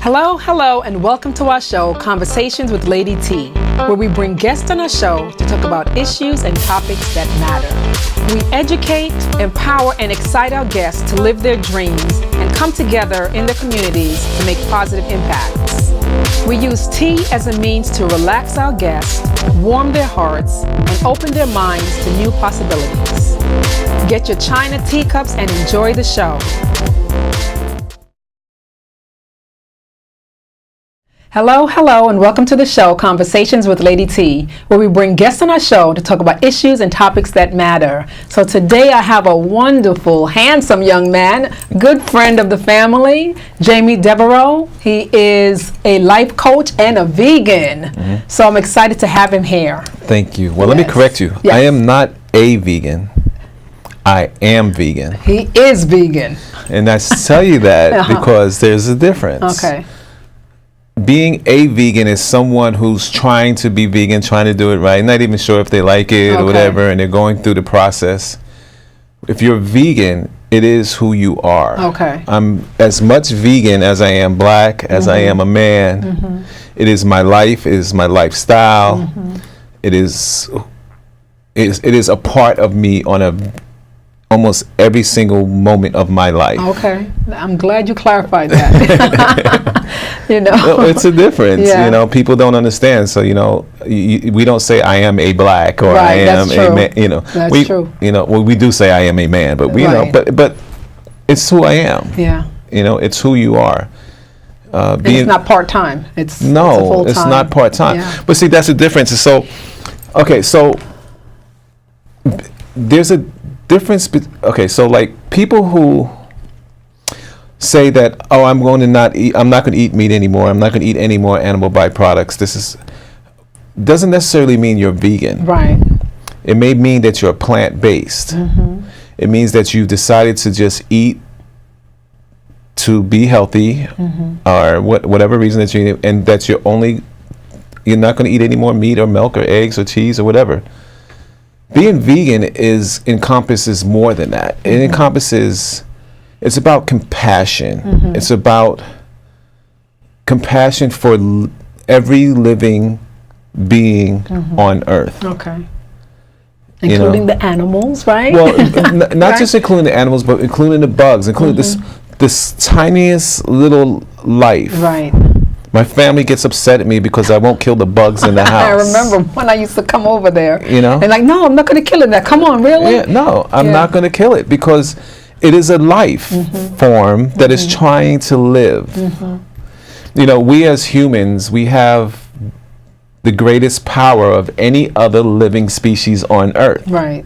Hello, hello, and welcome to our show, Conversations with Lady T, where we bring guests on our show to talk about issues and topics that matter. We educate, empower, and excite our guests to live their dreams and come together in their communities to make positive impacts. We use tea as a means to relax our guests, warm their hearts, and open their minds to new possibilities. Get your China teacups and enjoy the show. Hello, hello, and welcome to the show, Conversations with Lady T, where we bring guests on our show to talk about issues and topics that matter. So today I have a wonderful, handsome young man, good friend of the family, Jaime Devereaux. He is a life coach and a vegan. So I'm excited to have him here. Thank you. Well, let me correct you. Yes. I am not a vegan. I am vegan. He is vegan. And I tell you that because there's a difference. Okay. Being a vegan is someone who's trying to be vegan, trying to do it right, not even sure if they like it or whatever, and they're going through the process. If you're vegan, it is who you are. Okay. I'm as much vegan as I am black, as I am a man. It is my life, it is my lifestyle. It is a part of me on almost every single moment of my life. Okay. I'm glad you clarified that. You know, it's a difference. Yeah. You know, people don't understand. So, you know, we don't say I am a black or I am a man. You know, that's true. You know, well, we do say I am a man, but we know, but it's who I am. Yeah. You know, it's who you are. It's not part time. It's it's not part time. Yeah. But see, that's the difference. So, okay, so there's a difference. Okay, so like people who say that, oh, I'm not going to eat meat anymore. I'm not going to eat any more animal byproducts. Doesn't necessarily mean you're vegan. Right. It may mean that you're plant-based. It means that you've decided to just eat to be healthy, or whatever reason that you, and that you're not going to eat any more meat or milk or eggs or cheese or whatever. Being vegan encompasses more than that. It encompasses. It's about compassion. It's about compassion for every living being on Earth. Okay. Including the animals, right? Well, not just including the animals, but including the bugs, including this tiniest little life. Right. My family gets upset at me because I won't kill the bugs in the house. I remember when I used to come over there. You know? And like, no, I'm not going to kill it now. Come on, really? Yeah, no, I'm not going to kill it because it is a life form that is trying to live. You know, we as humans, we have the greatest power of any other living species on Earth. Right.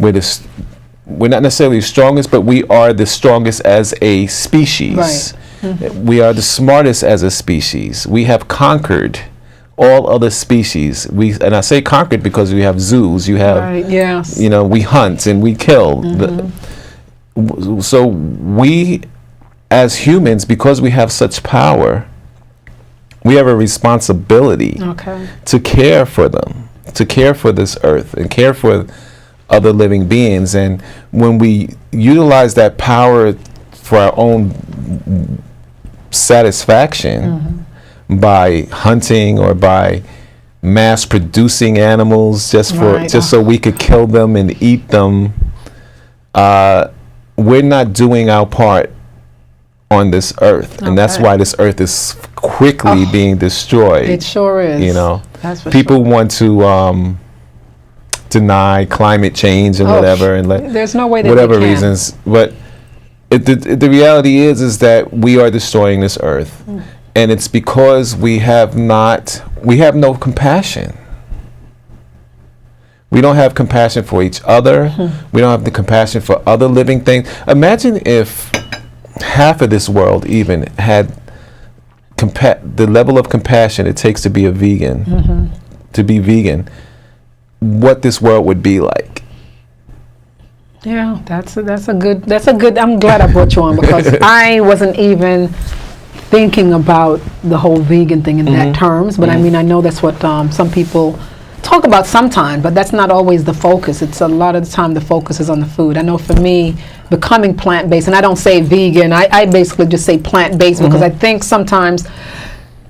We're not necessarily the strongest, but we are the strongest as a species. Right. We are the smartest as a species. We have conquered all other species. And I say conquered because we have zoos. You have, you know, we hunt and we kill. So we, as humans, because we have such power, we have a responsibility to care for them, to care for this earth and care for other living beings. And when we utilize that power for our own satisfaction by hunting or by mass producing animals just so we could kill them and eat them, we're not doing our part on this earth, and that's why this earth is quickly being destroyed. It sure is. You know, that's for people want to deny climate change and whatever, and there's no way that whatever reasons. But the reality is that we are destroying this earth, and it's because we have no compassion. We don't have compassion for each other. We don't have the compassion for other living things. Imagine if half of this world even had the level of compassion it takes to be a vegan, to be vegan, what this world would be like. Yeah, that's a good, I'm glad I brought you on because I wasn't even thinking about the whole vegan thing in that terms, but I mean, I know that's what some people talk about sometimes, but that's not always the focus. It's a lot of the time the focus is on the food. I know for me, becoming plant-based, and I don't say vegan, I basically just say plant-based because I think sometimes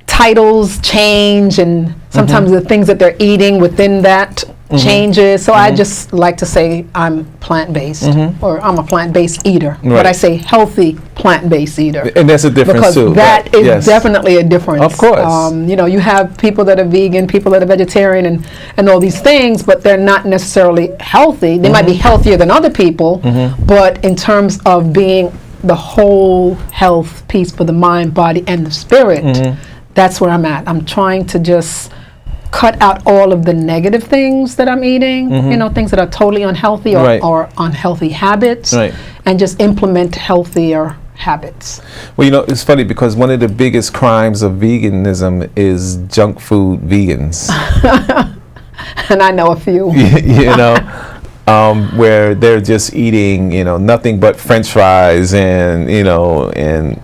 titles change, and sometimes the things that they're eating within that changes. So I just like to say I'm plant-based, or I'm a plant-based eater. Right. But I say healthy plant-based eater. And that's a difference too. Because that is yes. definitely a difference. Of course. You know, you have people that are vegan, people that are vegetarian, and all these things, but they're not necessarily healthy. They might be healthier than other people, but in terms of being the whole health piece for the mind, body, and the spirit, that's where I'm at. I'm trying to just cut out all of the negative things that I'm eating, you know, things that are totally unhealthy or unhealthy habits, and just implement healthier habits. Well, you know, it's funny because one of the biggest crimes of veganism is junk food vegans. And I know a few. You know, where they're just eating, you know, nothing but French fries, and you know, and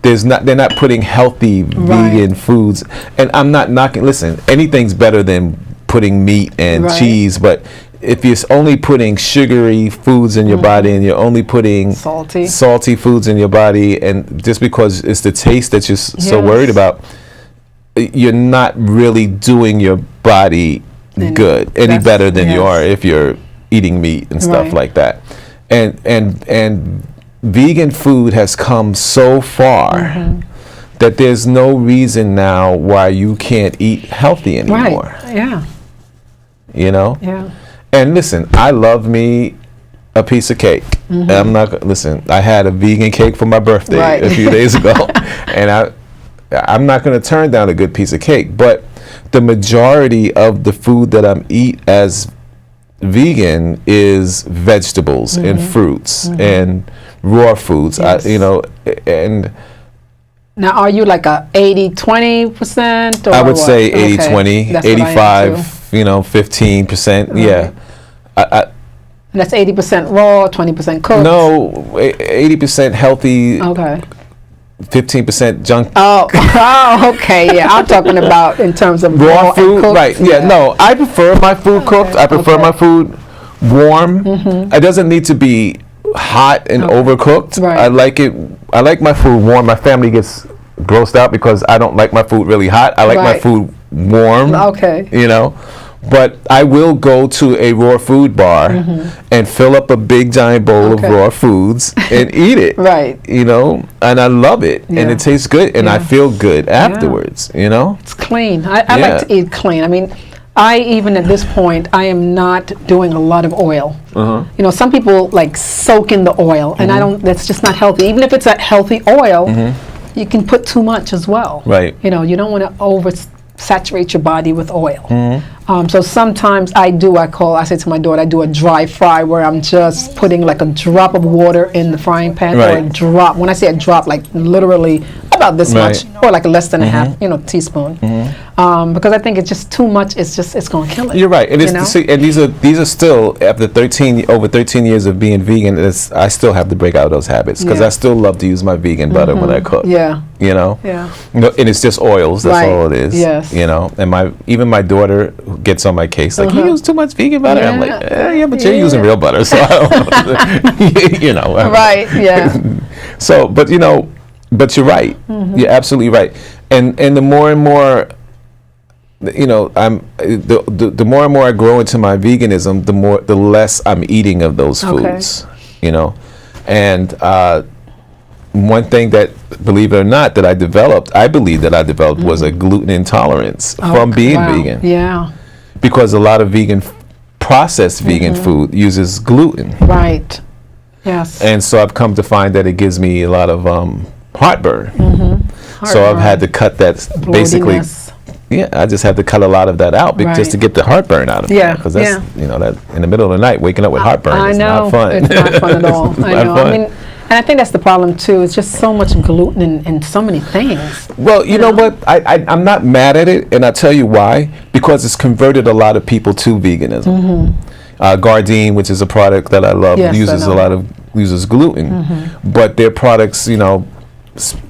they're not putting healthy vegan foods. And I'm not knocking. Listen, anything's better than putting meat and cheese, but if you're only putting sugary foods in your body, and you're only putting salty foods in your body, and just because it's the taste that you're so worried about, you're not really doing your body good any better than you are if you're eating meat and stuff like that. And vegan food has come so far that there's no reason now why you can't eat healthy anymore. You know? And listen, I love me a piece of cake. And I'm not listen, I had a vegan cake for my birthday a few days ago, and I'm not going to turn down a good piece of cake, but the majority of the food that I'm eat as vegan is vegetables and fruits and raw foods. You know, and now are you like a 80-20%? I would say 80-20, 85, you know, 15%. Yeah. And that's 80% raw, 20% cooked. No, 80% healthy. 15% junk. Oh, okay. Yeah, I'm talking about in terms of raw food, cooked. right? Yeah, no, I prefer my food cooked. I prefer my food warm. It doesn't need to be hot and overcooked. I like it. I like my food warm. My family gets grossed out because I don't like my food really hot. I like my food warm. You know. But I will go to a raw food bar and fill up a big giant bowl of raw foods and eat it. You know, and I love it, and it tastes good, and I feel good afterwards. You know, it's clean. I like to eat clean. I mean, even at this point, I am not doing a lot of oil. You know, some people like soak in the oil, and I don't. That's just not healthy. Even if it's a healthy oil, you can put too much as well. You know, you don't want to saturate your body with oil. So sometimes I say to my daughter, I do a dry fry where I'm just putting like a drop of water in the frying pan, or a drop. When I say a drop, like literally about this much, or like less than a half, you know, teaspoon. Because I think it's just too much. It's going to kill it. You're right. And, and these are still, after over 13 years of being vegan, I still have to break out of those habits, because I still love to use my vegan butter when I cook. You know? And it's just oils. That's all it is. You know? And even my daughter gets on my case like, you use too much vegan butter. I'm like, yeah, but you're using real butter, so I don't you know. So, but you know, but you're right. You're absolutely right. And the more and more, you know, the more and more I grow into my veganism, the less I'm eating of those foods. You know, and one thing that, believe it or not, that I believe that I developed was a gluten intolerance from being vegan. Because a lot of processed vegan food uses gluten. And so I've come to find that it gives me a lot of heartburn. So I've had to cut that basically. I just had to cut a lot of that out just to get the heartburn out of it. Because that's you know, that in the middle of the night waking up with heartburn is not fun. It's not fun at all. I know. I mean, and I think that's the problem too. It's just so much gluten in so many things. Well, you know what? I'm not mad at it, and I'll tell you why. Because it's converted a lot of people to veganism. Gardein, which is a product that I love, uses gluten, but their products, you know,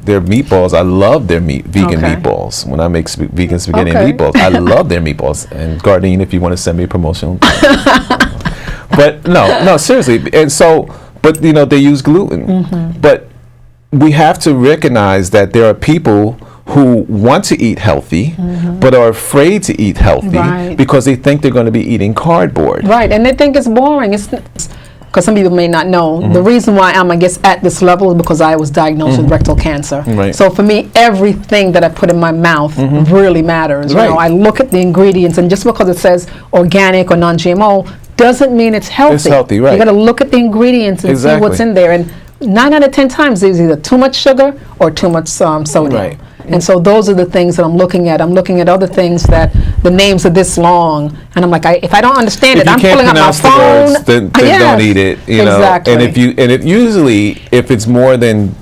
their meatballs, I love their vegan meatballs. When I make vegan spaghetti and meatballs, I love their meatballs. And Gardein, if you want to send me a promotion. But no, seriously. And so, but you know, they use gluten. But we have to recognize that there are people who want to eat healthy, but are afraid to eat healthy because they think they're going to be eating cardboard. Right, and they think it's boring. It's because some people may not know, the reason why I'm, I guess, at this level is because I was diagnosed with rectal cancer. So for me, everything that I put in my mouth really matters. You know, I look at the ingredients, and just because it says organic or non-GMO doesn't mean it's healthy. It's healthy, right. You got to look at the ingredients and see what's in there. And 9 out of 10 times, there's either too much sugar or too much sodium. And so those are the things that I'm looking at. I'm looking at other things that the names are this long, and I'm like, if I don't understand it, I'm pulling up my phone. Words, then don't eat it. You know? And if it's more than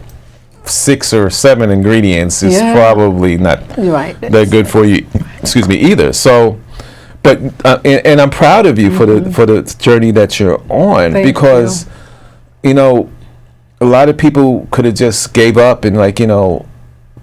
6 or 7 ingredients, it's probably not that good for you. Excuse me, either. So, but and I'm proud of you for the journey that you're on, because you know, a lot of people could have just gave up and, like, you know,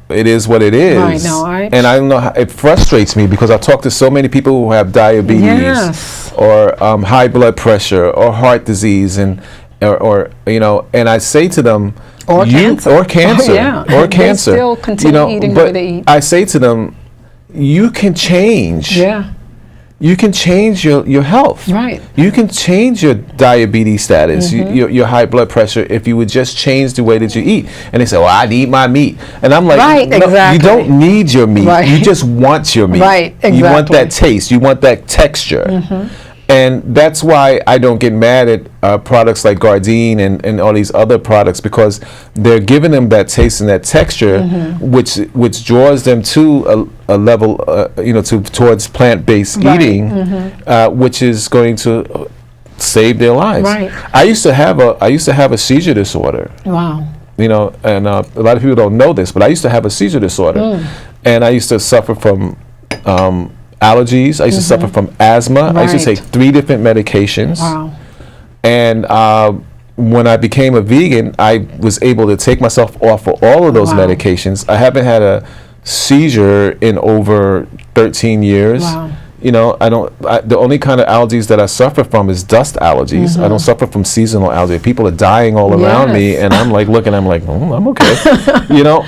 it is what it is. And I don't know how, it frustrates me because I talk to so many people who have diabetes or high blood pressure or heart disease, and or you know, and I say to them, or cancer, or cancer. They still continue eating the way they eat. I say to them, you can change. You can change your health. You can change your diabetes status, your high blood pressure, if you would just change the way that you eat. And they say, well, I need my meat. And I'm like, no, you don't need your meat. You just want your meat. You want that taste. You want that texture. And that's why I don't get mad at products like Gardein and all these other products, because they're giving them that taste and that texture, which draws them to a level, you know, towards plant-based eating, which is going to save their lives. I used to have a seizure disorder. You know, and a lot of people don't know this, but I used to have a seizure disorder, and I used to suffer from allergies. I used to suffer from asthma. I used to take 3 different medications. And when I became a vegan, I was able to take myself off of all of those medications. I haven't had a seizure in over 13 years. You know, the only kind of allergies that I suffer from is dust allergies. I don't suffer from seasonal allergies. People are dying all around me, and I'm like looking, I'm like, oh, I'm okay. You know,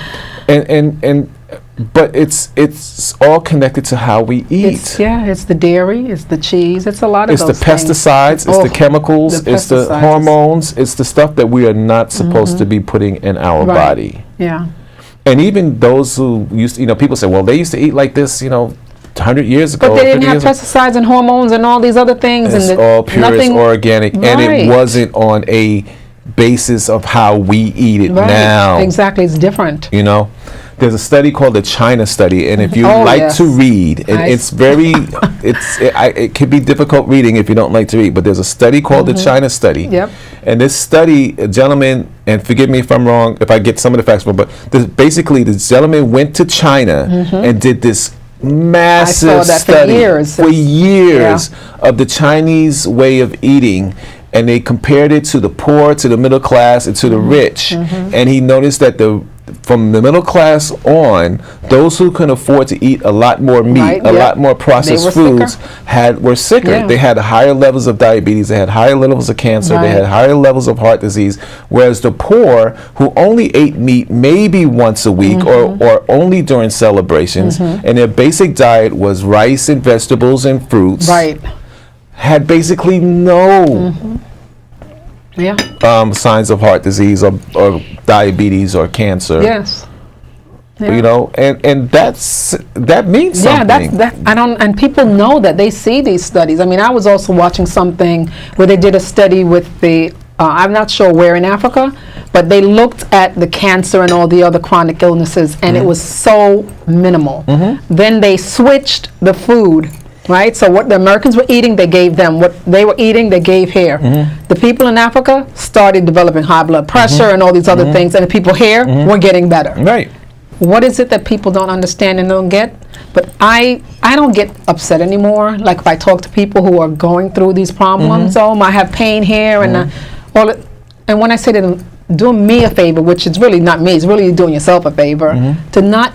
but it's all connected to how we eat. It's the dairy, it's the cheese, it's a lot of those things. It's the pesticides, it's the chemicals, it's the hormones, it's the stuff that we are not supposed to be putting in our body. And even those who used to, you know, people say, well, they used to eat like this, you know, 100 years ago. But they didn't have pesticides and hormones and all these other things. It's all pure, it's organic, and it wasn't on a basis of how we eat it now. Exactly, it's different. You know? There's a study called the China study, and if you like to read, and it's very, it can be difficult reading if you don't like to read, but there's a study called the China study. And this study, a gentleman, and forgive me if I'm wrong, if I get some of the facts wrong, but basically the gentleman went to China and did this massive study for years of the Chinese way of eating. And they compared it to the poor, to the middle class, and to the rich. And he noticed that from the middle class on, those who can afford to eat a lot more meat, a lot more processed foods, were sicker. They had higher levels of diabetes, they had higher levels of cancer, they had higher levels of heart disease. Whereas the poor, who only ate meat maybe once a week or only during celebrations, and their basic diet was rice and vegetables and fruits, had basically no signs of heart disease or diabetes or cancer. You know, and that means something. And people know that. They see these studies. I mean, I was also watching something where they did a study with the I'm not sure where in Africa, but they looked at the cancer and all the other chronic illnesses, and it was so minimal. Then they switched the food. So what the Americans were eating, they gave them. What they were eating, they gave here. The people in Africa started developing high blood pressure and all these other things, and the people here were getting better. What is it that people don't understand and don't get? But I don't get upset anymore. Like if I talk to people who are going through these problems, I have pain here, and and when I say to them, do me a favor, which is really not me, it's really doing yourself a favor, to not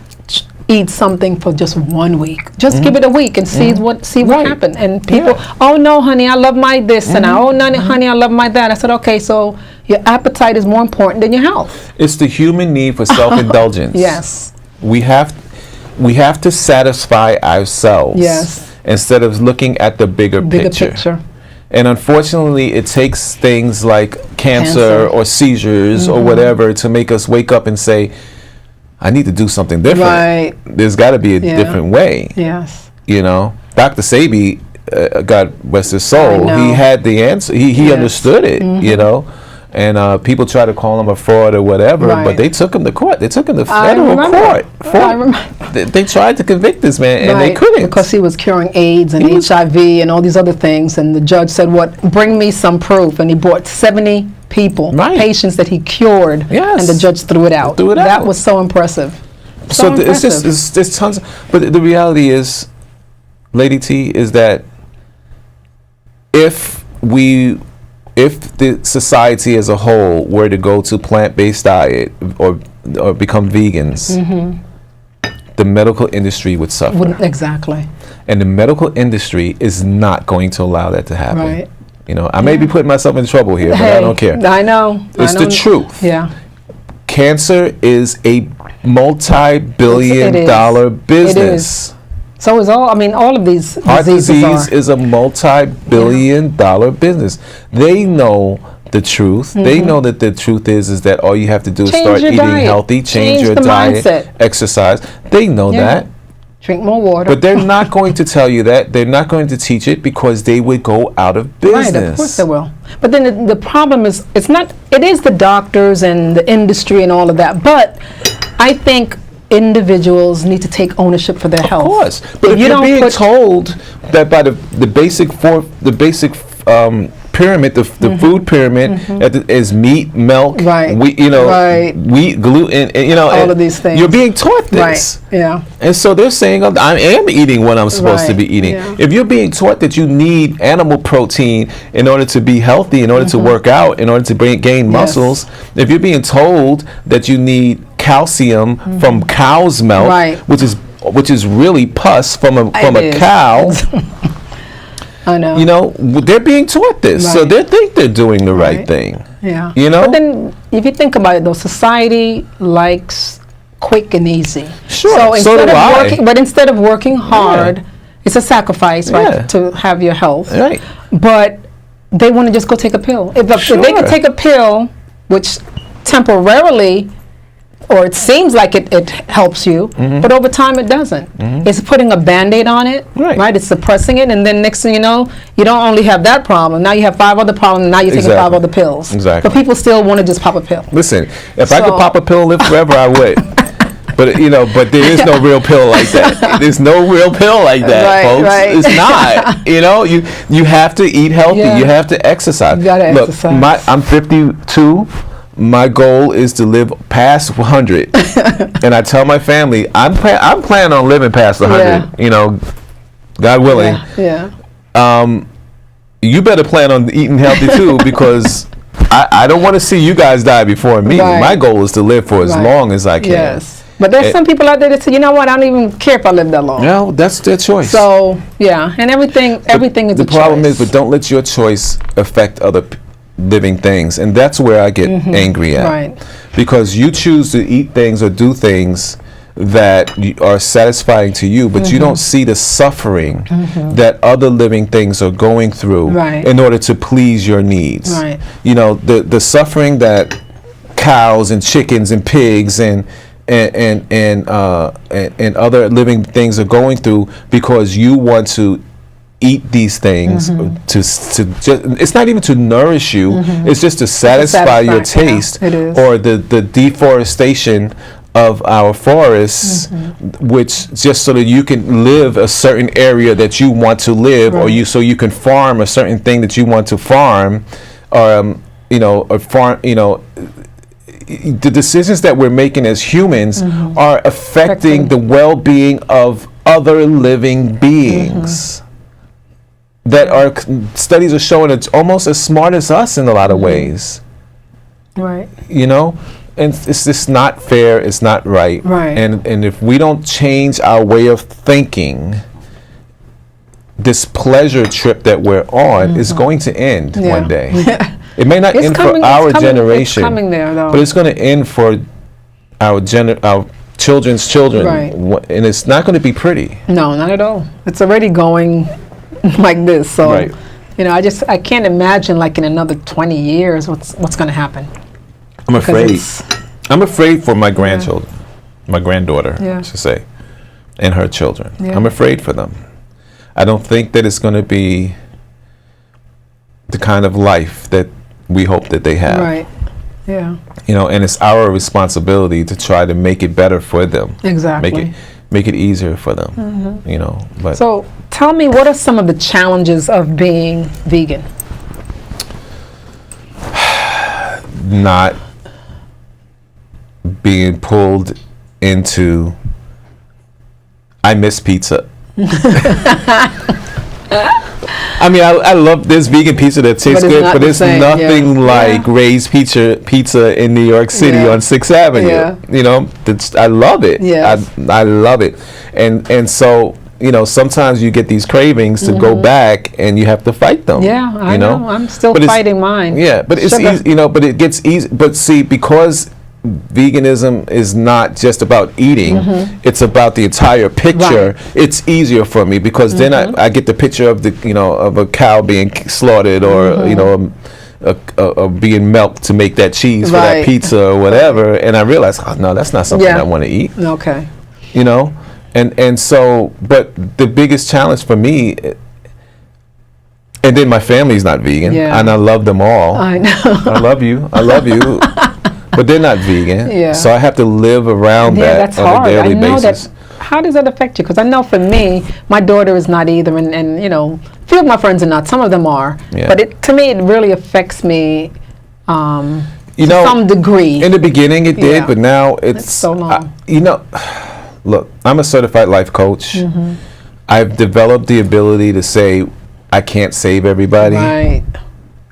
eat something for just 1 week. Just give it a week and see what happens. And people, oh no, honey, I love my this, and oh no, honey, I love my that. I said, okay, so Your appetite is more important than your health. It's the human need for self-indulgence. Yes. We have to satisfy ourselves. Yes. Instead of looking at the bigger picture. And unfortunately, it takes things like cancer or seizures or whatever to make us wake up and say, I need to do something different. Right. There's got to be a different way. Yes. You know, Dr. Sebi, God rest his soul, he had the answer. He understood it, you know. And people try to call him a fraud or whatever, but they took him to court. They took him to federal court. They tried to convict this man, and they couldn't. Because he was curing AIDS and HIV and all these other things. And the judge said, bring me some proof. And he brought 70 people, patients that he cured, and the judge threw it out. That was so impressive. So it's tons. But the reality is, Lady T, is that if the society as a whole were to go to plant-based diet or become vegans, the medical industry would suffer. Exactly. And the medical industry is not going to allow that to happen. Right. You know, I may be putting myself in trouble here, but I don't care. I know. It's the truth. Yeah. Cancer is a multi-billion-dollar business. So is all of these Heart disease is a multi-billion-dollar business. They know the truth. They know that the truth is that all you have to do is start eating healthy, change your diet, exercise. They know that. Drink more water. But they're not going to tell you that. They're not going to teach it because they would go out of business. Right, of course they will. But then the problem is, it is the doctors and the industry and all of that. But I think individuals need to take ownership for their health. Of course, but if you're being told that by the basic pyramid, the food pyramid is meat, milk, wheat, wheat, gluten, and, all of these things. You're being taught this. Right. Yeah. And so they're saying, I am eating what I'm supposed to be eating. Yeah. If you're being taught that you need animal protein in order to be healthy, in order to work out, in order to gain muscles, if you're being told that you need calcium from cow's milk, which is really pus from a cow. I know. You know, they're being taught this, so they think they're doing the right thing. Yeah. You know. But then, if you think about it, though, society likes quick and easy. Sure. So instead of working hard, it's a sacrifice, right, to have your health. Right. But they want to just go take a pill. If they could take a pill, which temporarily, or it seems like it helps you, but over time it doesn't. It's putting a Band-Aid on it, right? It's suppressing it, and then next thing you know, you don't only have that problem, now you have 5 other problems, and now you're taking 5 other pills. Exactly. But people still want to just pop a pill. Listen, if I could pop a pill and live forever, I would. But but there is no real pill like that. There's no real pill like that, folks. Right. It's not. You have to eat healthy. You have to exercise. You gotta exercise. I'm 52. My goal is to live past 100, and I tell my family I'm planning on living past 100. God willing. You better plan on eating healthy too, because I don't want to see you guys die before me. My goal is to live for as long as I can. Yes. But there's some people out there that say, you know what, I don't even care if I live that long. No, that's their choice. So and everything is a choice. The problem is, but don't let your choice affect other living things, and that's where I get angry at, because you choose to eat things or do things that are satisfying to you, but you don't see the suffering that other living things are going through in order to please your needs. The suffering that cows and chickens and pigs and other living things are going through because you want to eat these things it's not even to nourish you, it's just to satisfy your taste, or the deforestation of our forests, which just so that you can live a certain area that you want to live, or so you can farm a certain thing that you want to farm, or the decisions that we're making as humans are affecting the well-being of other living beings. That studies are showing it's almost as smart as us in a lot of ways. Right. And it's just not fair, it's not right. And if we don't change our way of thinking, this pleasure trip that we're on is going to end one day. It may not end for our generation. It's coming there, though. But it's going to end for our children's children. Right. And it's not going to be pretty. No, not at all. It's already going like this. So, Right. you know, I can't imagine like in another 20 years what's going to happen. I'm afraid. I'm afraid for my grandchildren, my granddaughter, Yeah. I should say, and her children. Yeah. I'm afraid for them. I don't think that it's going to be the kind of life that we hope that they have. Right. Yeah. You know, and it's our responsibility to try to make it better for them. Exactly. Make it easier for them. You know, but So tell me, what are some of the challenges of being vegan? not being pulled into, I miss pizza. I mean, I love this vegan pizza that tastes good, but it's nothing like Ray's Pizza in New York City on 6th Avenue. Yeah. You know, I love it. Yes. I love it. And so, you know, sometimes you get these cravings to go back and you have to fight them. Yeah, I know. I'm still fighting mine. Yeah, but it's easy, you know, but it gets easy. But see, because veganism is not just about eating, it's about the entire picture. Right. It's easier for me because then I get the picture of the, you know, of a cow being slaughtered or, you know, being milked to make that cheese for that pizza or whatever, and I realize, oh no, that's not something I want to eat. Okay. You know, and so, but the biggest challenge for me, and then my family's not vegan, and I love them all. I know. I love you. But they're not vegan, so I have to live around that on a daily basis. How does that affect you? Because I know for me, my daughter is not either, and you know, a few of my friends are not. Some of them are, but to me, it really affects me to some degree. In the beginning, it did, but now it's so long. You know, look, I'm a certified life coach. I've developed the ability to say I can't save everybody. Right.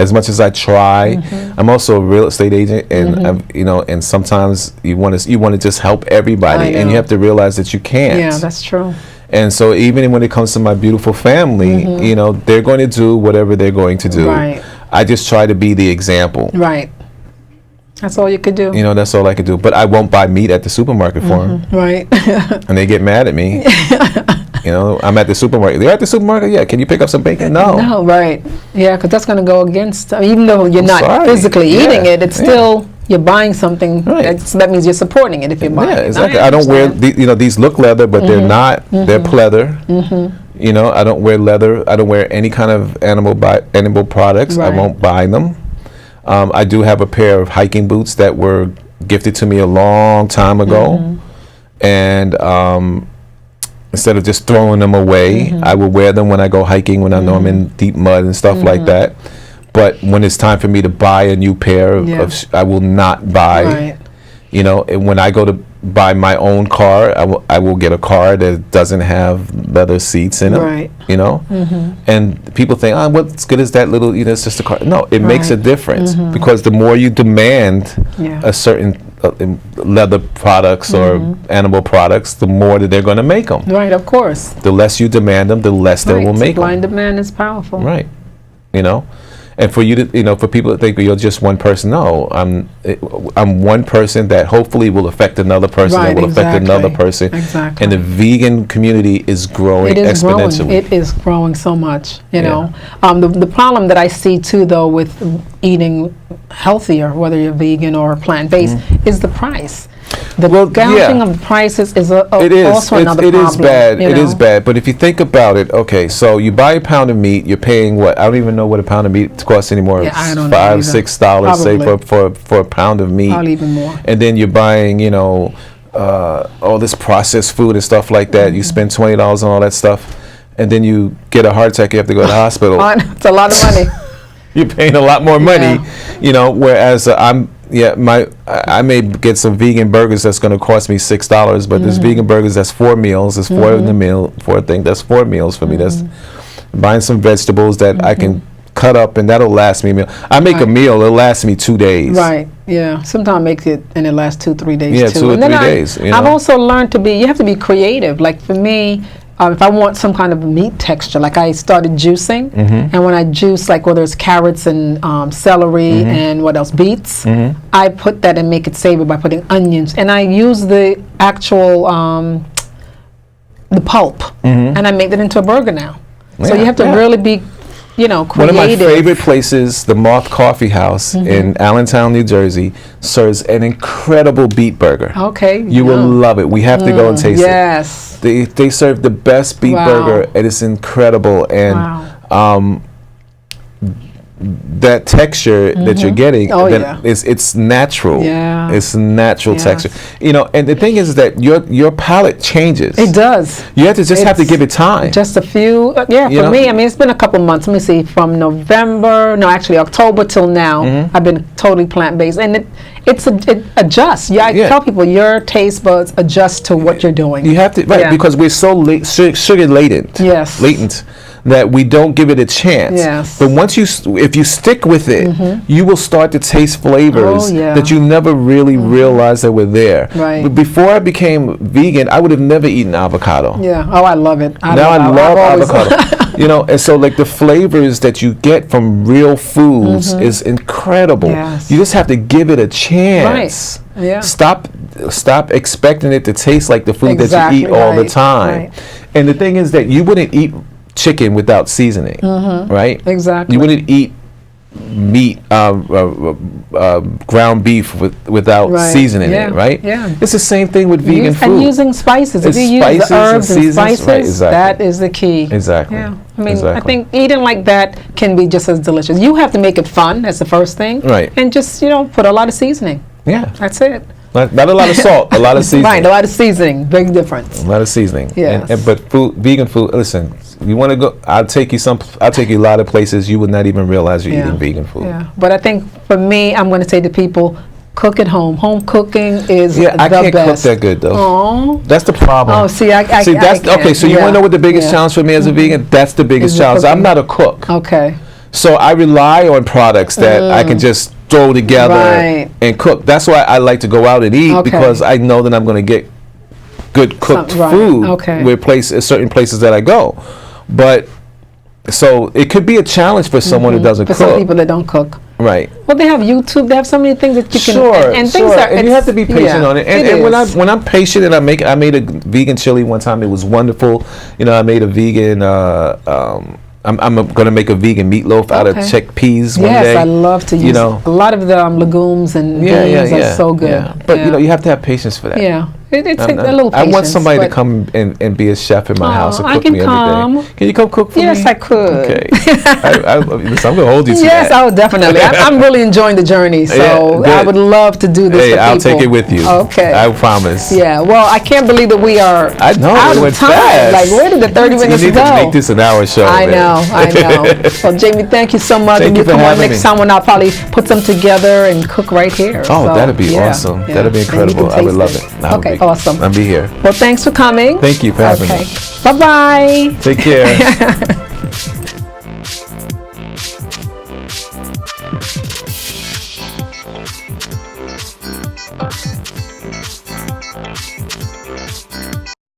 As much as I try, I'm also a real estate agent, and you know, and sometimes you want to just help everybody, and you have to realize that you can't. Yeah, that's true. And so even when it comes to my beautiful family, you know, they're going to do whatever they're going to do. Right. I just try to be the example. Right. That's all you could do. You know, that's all I could do. But I won't buy meat at the supermarket for them. Right. And they get mad at me. You know, I'm at the supermarket. They're at the supermarket? Yeah. Can you pick up some bacon? No. No, right. Yeah, because that's going to go against, even though you're not physically eating it, it's still, you're buying something. Right. That means you're supporting it if you're buying it. Yeah, exactly. I don't wear, you know, these look leather, but they're not. They're pleather. You know, I don't wear leather. I don't wear any kind of animal products. Right. I won't buy them. I do have a pair of hiking boots that were gifted to me a long time ago. And instead of just throwing them away, I will wear them when I go hiking, when I know I'm in deep mud and stuff like that. But when it's time for me to buy a new pair I will not buy. Right. You know, and when I go to buy my own car, I will get a car that doesn't have leather seats in it. Right. You know, and people think, oh, what's good is that little? You know, it's just a car. No, it makes a difference because the more you demand a certain leather products or animal products, the more that they're going to make them. Right, of course. The less you demand them, the less they will make them. Supply and demand is powerful. Right. You know. And for you to, you know, for people to think you're just one person, no, I'm one person that hopefully will affect another person, that will affect another person. Exactly. And the vegan community is growing exponentially. It is growing so much, you know. The problem that I see too, though, with eating healthier, whether you're vegan or plant-based, is the price. The gouging of the prices is also another problem. It is bad. It is bad. But if you think about it, okay, so you buy a pound of meat, you're paying what? I don't even know what a pound of meat costs anymore. Yeah, I don't know $5, $6, say for a pound of meat. Probably even more. And then you're buying, you know, all this processed food and stuff like that. You spend $20 on all that stuff, and then you get a heart attack. You have to go to the hospital. It's a lot of money. You're paying a lot more money, you know. Whereas I may get some vegan burgers that's going to cost me $6, but this vegan burgers, that's 4 meals. It's four in the meal, that's 4 meals for me. That's buying some vegetables that I can cut up, and that'll last me a meal. I make a meal, it'll last me 2 days. Right. Yeah. Sometimes I make it and it lasts 2-3 days. Yeah, 2 or 3 days. I've also learned you have to be creative. Like for me, if I want some kind of meat texture, like I started juicing, and when I juice, like whether it's carrots and celery and what else, beets, I put that and make it savory by putting onions, and I use the actual the pulp, and I make that into a burger now. So you have to really be, creative. One of my favorite places, the Moth Coffee House in Allentown, New Jersey, serves an incredible beet burger. Okay. You will love it. We have to go and taste it. Yes. They serve the best beet burger. It is incredible. And that texture that you're getting, it's natural. Yeah. It's natural texture. And the thing is that your palate changes. It does. You have to have to give it time. Just a few. For me, I mean, it's been a couple months. Let me see, from October till now, I've been totally plant-based, and it adjusts. I tell people your taste buds adjust to what you're doing. You have to, because we're so sugar latent. Yes. Latent. That we don't give it a chance. Yes. But once if you stick with it, you will start to taste flavors that you never really realized that were there. Right. But before I became vegan, I would have never eaten avocado. Yeah. Oh, I love it. I love avocado. And so like the flavors that you get from real foods is incredible. Yes. You just have to give it a chance. Right. Yeah. Stop expecting it to taste like the food that you eat all the time. Right. And the thing is that you wouldn't eat chicken without seasoning, right? Exactly. You wouldn't eat meat, ground beef without seasoning it, right? Yeah. It's the same thing with vegan food. And using spices. If you use the herbs and spices, that is the key. Exactly. Yeah. I mean, I think eating like that can be just as delicious. You have to make it fun. That's the first thing. Right. And just, put a lot of seasoning. Yeah. That's it. Not a lot of salt, a lot of seasoning. Right, a lot of seasoning. Big difference. A lot of seasoning. Yes. But vegan food, listen, you want to go, I'll take you a lot of places you would not even realize you're eating vegan food. Yeah. But I think for me, I'm going to say to people, cook at home. Home cooking is the best. I can't cook that good though. Oh. That's the problem. Oh, see, I that's okay. So you want to know what the biggest challenge for me as a vegan? That's the biggest challenge. I'm not a cook. Okay. So I rely on products that I can just throw together and cook. That's why I like to go out and eat, because I know that I'm going to get good cooked food with certain places that I go. But so it could be a challenge for someone who doesn't cook. For some people that don't cook. Right. Well, they have YouTube. They have so many things that you can. And things and you have to be patient on it. And when I'm patient, and I made a vegan chili one time. It was wonderful. I made a vegan. I'm going to make a vegan meatloaf out of chickpeas one day. Yes, I love to use a lot of the legumes and beans are so good. Yeah. But you have to have patience for that. Yeah. It takes a little patience. I want somebody to come and be a chef in my house and cook me everything. Can you come cook for me? Yes, I could. Okay. I'm going to hold you to that. Yes, I would definitely. I'm really enjoying the journey, so I would love to do this for people. I'll take it with you. Okay. I promise. Yeah. Well, I can't believe that we are out of time. Fast. Like, where did the 30 minutes go? You need to make this an hour show. I know. Well, Jamie, thank you so much. Thank you for come on having next time when I'll probably put them together and cook right here. Oh, that'd be awesome. That'd be incredible. I would love it. Okay, awesome. I'll be here. Well, thanks for coming. Thank you for having me. Bye-bye. Take care.